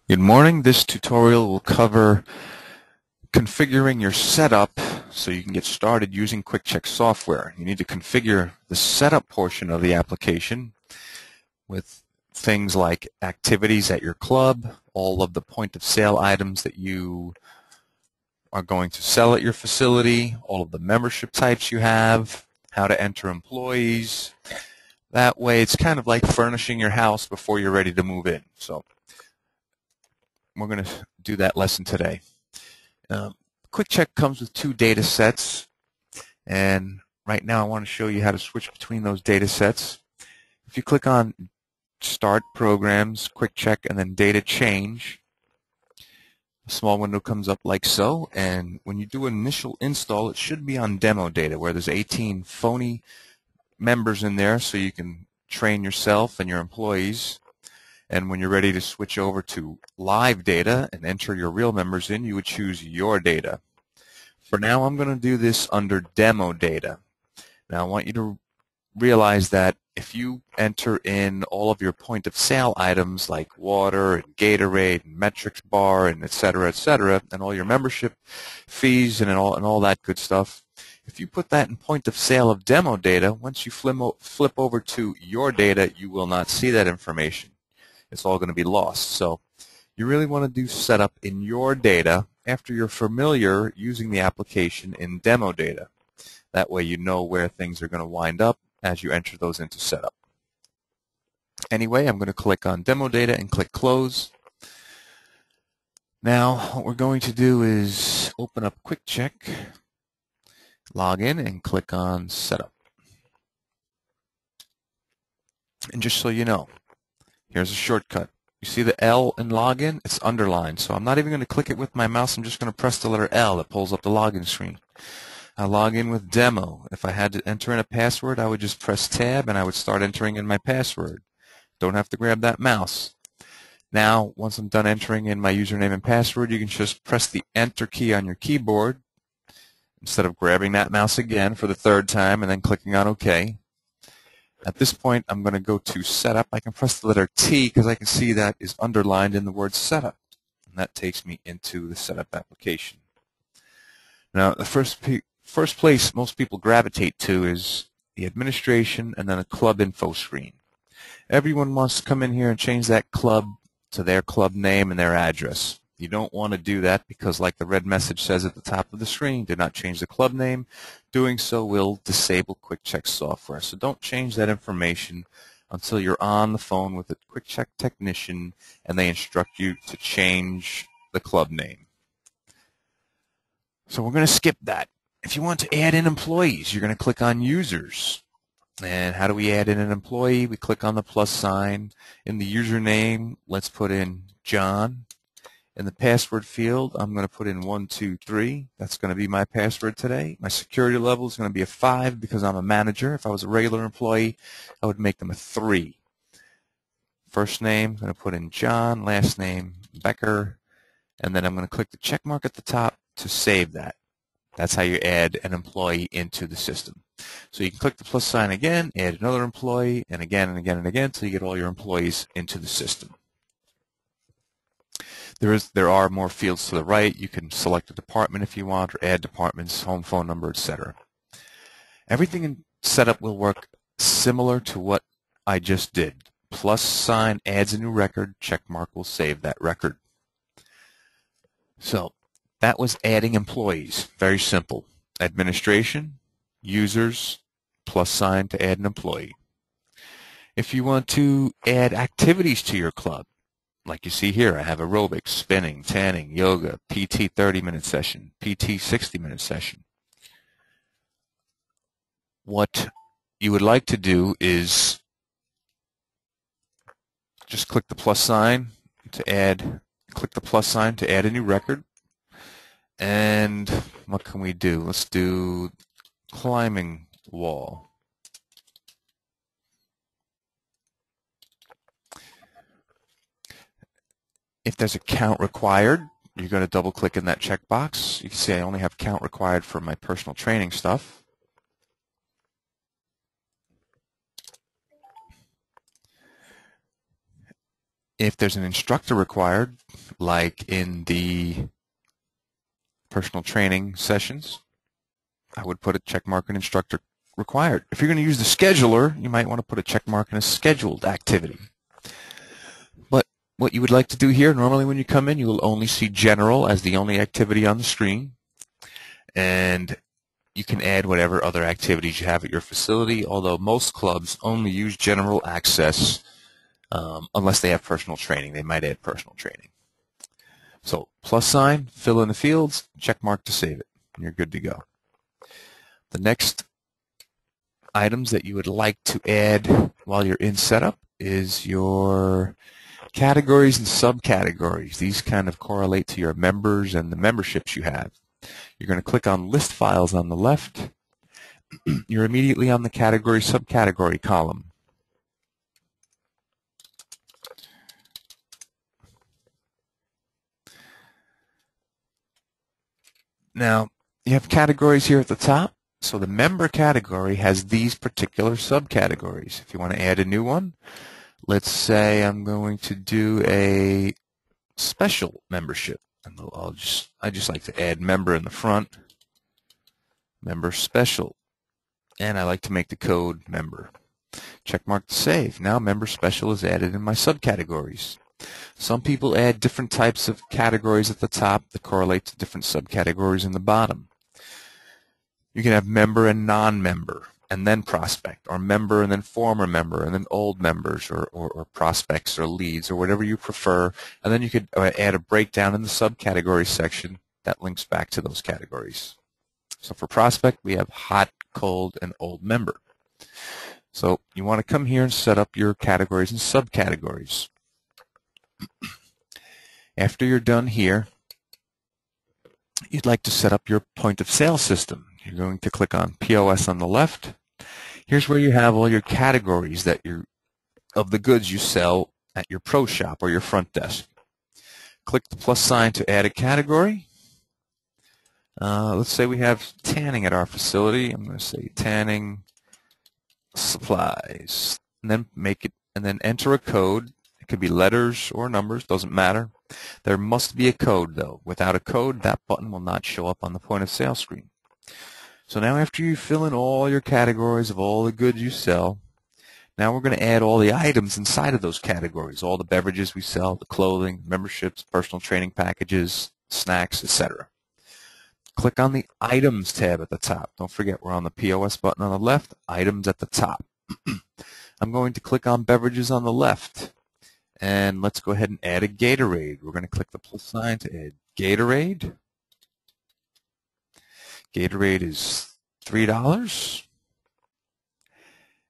Good morning. This tutorial will cover configuring your setup so you can get started using QuikCheK software. You need to configure the setup portion of the application with things like activities at your club, all of the point of sale items that you are going to sell at your facility, all of the membership types you have, how to enter employees. That way it's kind of like furnishing your house before you're ready to move in. So we're going to do that lesson today. QuikCheK comes with two data sets, and right now I want to show you how to switch between those data sets. If you click on Start Programs, QuikCheK, and then Data Change, a small window comes up like so, and when you do an initial install, it should be on demo data where there's 18 phony members in there so you can train yourself and your employees. And when you're ready to switch over to live data and enter your real members in, you would choose your data. For now, I'm going to do this under demo data. Now, I want you to realize that if you enter in all of your point of sale items like water and Gatorade and Metrics bar and et cetera, and all your membership fees and all that good stuff, if you put that in point of sale of demo data, once you flip over to your data, you will not see that information. It's all going to be lost. So you really want to do setup in your data after you're familiar using the application in demo data. That way you know where things are going to wind up as you enter those into setup. Anyway, I'm going to click on demo data and click close. Now what we're going to do is open up QuikCheK, log in, and click on setup. And just so you know, here's a shortcut. You see the L in login? It's underlined. So I'm not even going to click it with my mouse. I'm just going to press the letter L that pulls up the login screen. I log in with demo. If I had to enter in a password, I would just press tab and I would start entering in my password. Don't have to grab that mouse. Now, once I'm done entering in my username and password, you can just press the enter key on your keyboard instead of grabbing that mouse again for the third time and then clicking on OK. At this point, I'm going to go to Setup. I can press the letter T because I can see that is underlined in the word Setup. And that takes me into the Setup application. Now, the first place most people gravitate to is the administration and then a club info screen. Everyone wants to come in here and change that club to their club name and their address. You don't want to do that because, like the red message says at the top of the screen, do not change the club name. Doing so will disable QuikCheK software. So don't change that information until you're on the phone with a QuikCheK technician and they instruct you to change the club name. So we're going to skip that. If you want to add in employees, you're going to click on Users. And how do we add in an employee? We click on the plus sign. In the username, let's put in John. In the password field, I'm going to put in 123. That's going to be my password today. My security level is going to be a 5 because I'm a manager. If I was a regular employee, I would make them a 3. First name, I'm going to put in John. Last name, Becker. And then I'm going to click the check mark at the top to save that. That's how you add an employee into the system. So you can click the plus sign again, add another employee, and again and again and again until you get all your employees into the system. There are more fields to the right. You can select a department if you want, or add departments, home phone number, etc. Everything in setup will work similar to what I just did. Plus sign adds a new record, check mark will save that record. So that was adding employees. Very simple. Administration, users, plus sign to add an employee. If you want to add activities to your club, like you see here, I have aerobics, spinning, tanning, yoga, PT 30-minute session, PT 60-minute session. What you would like to do is just click the plus sign to add, a new record. And what can we do? Let's do climbing wall. If there's a count required, you're going to double click in that checkbox. You can see I only have count required for my personal training stuff. If there's an instructor required, like in the personal training sessions, I would put a check mark in instructor required. If you're going to use the scheduler, you might want to put a check mark in a scheduled activity. But what you would like to do here, normally when you come in, you will only see general as the only activity on the screen. And you can add whatever other activities you have at your facility, although most clubs only use general access unless they have personal training. They might add personal training. So plus sign, fill in the fields, check mark to save it, and you're good to go. The next items that you would like to add while you're in setup is your categories and subcategories. These kind of correlate to your members and the memberships you have. You're going to click on List Files on the left. You're immediately on the category subcategory column. Now, you have categories here at the top. So the member category has these particular subcategories. If you want to add a new one, let's say I'm going to do a special membership. And I just like to add member in the front, member special, and I like to make the code member. Check mark to save. Now member special is added in my subcategories. Some people add different types of categories at the top that correlate to different subcategories in the bottom. You can have member and non-member, and then prospect, or member and then former member, and then old members, or prospects, or leads, or whatever you prefer. And then you could add a breakdown in the subcategory section that links back to those categories. So for prospect, we have hot, cold, and old member. So you want to come here and set up your categories and subcategories. After you're done here, you'd like to set up your point of sale system. You're going to click on POS on the left. Here's where you have all your categories of the goods you sell at your pro shop or your front desk. Click the plus sign to add a category. Let's say we have tanning at our facility. I'm going to say tanning supplies, and then enter a code. It could be letters or numbers, doesn't matter. There must be a code though. Without a code, that button will not show up on the point of sale screen. So now after you fill in all your categories of all the goods you sell, now we're going to add all the items inside of those categories, all the beverages we sell, the clothing, memberships, personal training packages, snacks, etc. Click on the Items tab at the top. Don't forget we're on the POS button on the left, Items at the top. I'm going to click on Beverages on the left. And let's go ahead and add a Gatorade. We're going to click the plus sign to add Gatorade. Gatorade is $3.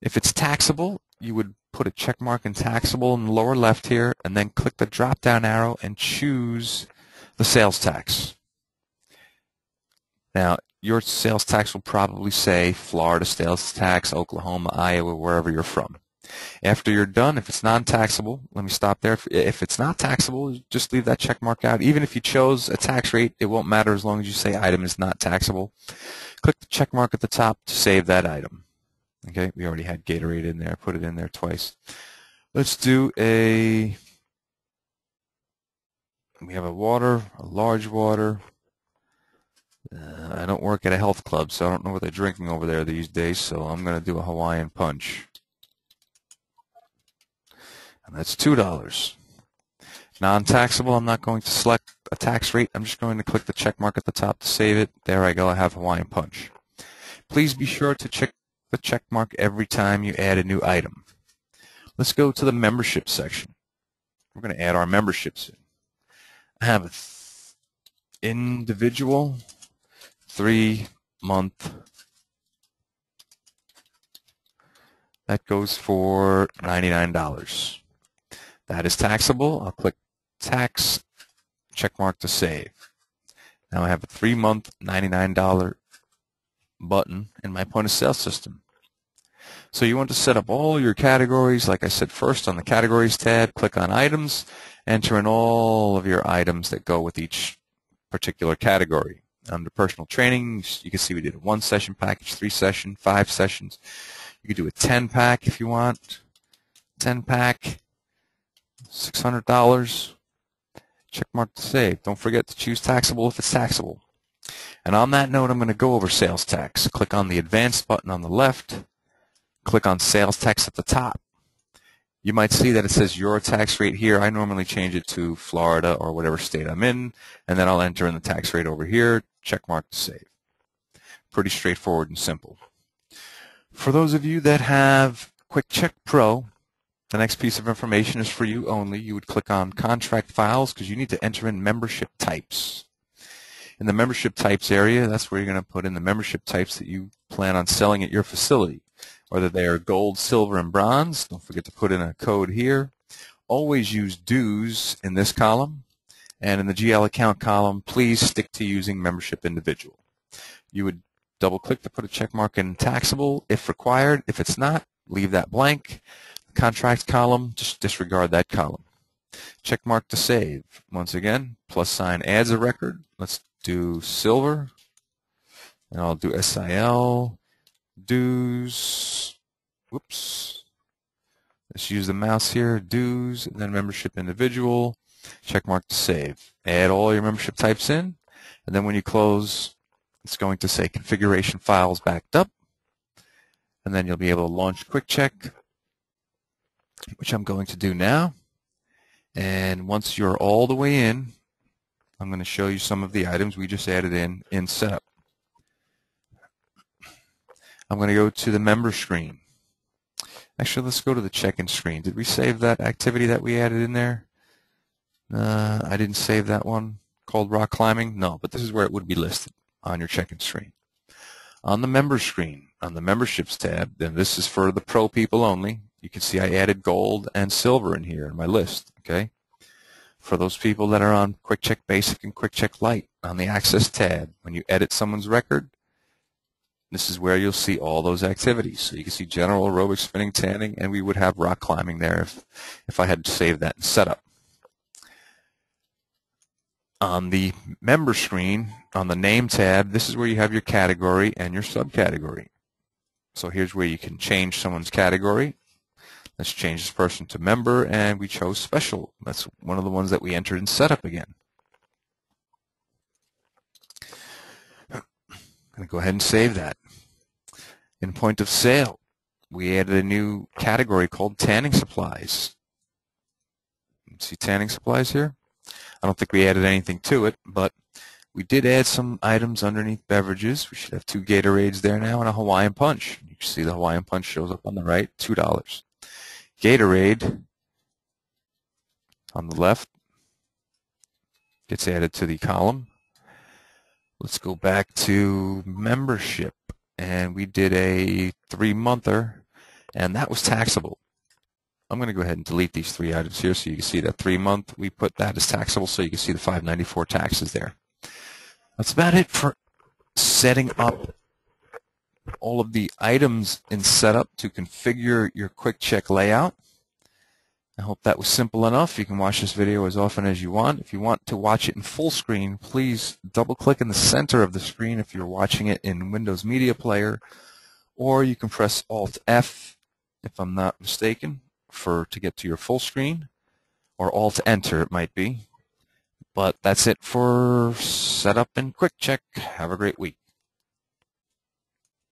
If it's taxable, you would put a check mark in taxable in the lower left here, and then click the drop-down arrow and choose the sales tax. Now, your sales tax will probably say Florida sales tax, Oklahoma, Iowa, wherever you're from. After you're done, if it's non-taxable, let me stop there. If it's not taxable, just leave that check mark out. Even if you chose a tax rate, it won't matter as long as you say item is not taxable. Click the check mark at the top to save that item. Okay, we already had Gatorade in there. Put it in there twice. Let's do we have a large water. I don't work at a health club, so I don't know what they're drinking over there these days, so I'm going to do a Hawaiian punch. And that's $2. Non-taxable, I'm not going to select a tax rate. I'm just going to click the check mark at the top to save it. There I go, I have Hawaiian punch. Please be sure to check the check mark every time you add a new item. Let's go to the membership section. We're going to add our memberships in. I have an individual 3-month. That goes for $99. That is taxable. I'll click tax, check mark to save. Now I have a 3-month $99 button in my point of sale system. So you want to set up all your categories. Like I said, first on the categories tab, click on items, enter in all of your items that go with each particular category. Under personal training, you can see we did a 1-session package, 3-session, 5 sessions. You could do a 10-pack if you want. 10-pack. $600. Check mark to save. Don't forget to choose taxable if it's taxable. And on that note, I'm going to go over sales tax. Click on the advanced button on the left. Click on sales tax at the top. You might see that it says your tax rate here. I normally change it to Florida or whatever state I'm in, and then I'll enter in the tax rate over here. Check mark to save. Pretty straightforward and simple. For those of you that have QuikCheK Pro, the next piece of information is for you only. You would click on contract files because you need to enter in membership types. In the membership types area, that's where you're going to put in the membership types that you plan on selling at your facility, whether they are gold, silver, and bronze. Don't forget to put in a code here. Always use dues in this column, and in the GL account column, please stick to using membership individual. You would double-click to put a check mark in taxable if required. If it's not, leave that blank. Contract column, just disregard that column. Check mark to save. Once again, plus sign adds a record. Let's do silver, and I'll do SIL, dues, whoops. Let's use the mouse here, dues, and then membership individual. Check mark to save. Add all your membership types in, and then when you close, it's going to say configuration files backed up, and then you'll be able to launch QuikCheK, which I'm going to do now. And once you're all the way in, I'm going to show you some of the items we just added in setup. I'm going to go to the member screen. Actually, let's go to the check-in screen. Did we save that activity that we added in there? I didn't save that one called rock climbing. No, but this is where it would be listed on your check-in screen. On the member screen, on the memberships tab, then this is for the pro people only. You can see I added gold and silver in here in my list. Okay. For those people that are on QuikCheK Basic and QuikCheK Lite, on the Access tab, when you edit someone's record, this is where you'll see all those activities. So you can see general, aerobic, spinning, tanning, and we would have rock climbing there if I had to save that in setup. On the member screen, on the name tab, this is where you have your category and your subcategory. So here's where you can change someone's category. Let's change this person to member, and we chose special. That's one of the ones that we entered in setup again. I'm going to go ahead and save that. In point of sale, we added a new category called tanning supplies. See tanning supplies here? I don't think we added anything to it, but we did add some items underneath beverages. We should have 2 Gatorades there now and a Hawaiian Punch. You can see the Hawaiian Punch shows up on the right, $2. Gatorade on the left gets added to the column. Let's go back to membership, and we did a 3-monther, and that was taxable. I'm going to go ahead and delete these 3 items here so you can see that 3-month, we put that as taxable so you can see the $594 taxes there. That's about it for setting up all of the items in setup to configure your QuikCheK layout. I hope that was simple enough. You can watch this video as often as you want. If you want to watch it in full screen, please double-click in the center of the screen if you're watching it in Windows Media Player, or you can press Alt-F, if I'm not mistaken, to get to your full screen, or Alt-Enter it might be. But that's it for setup in QuikCheK. Have a great week.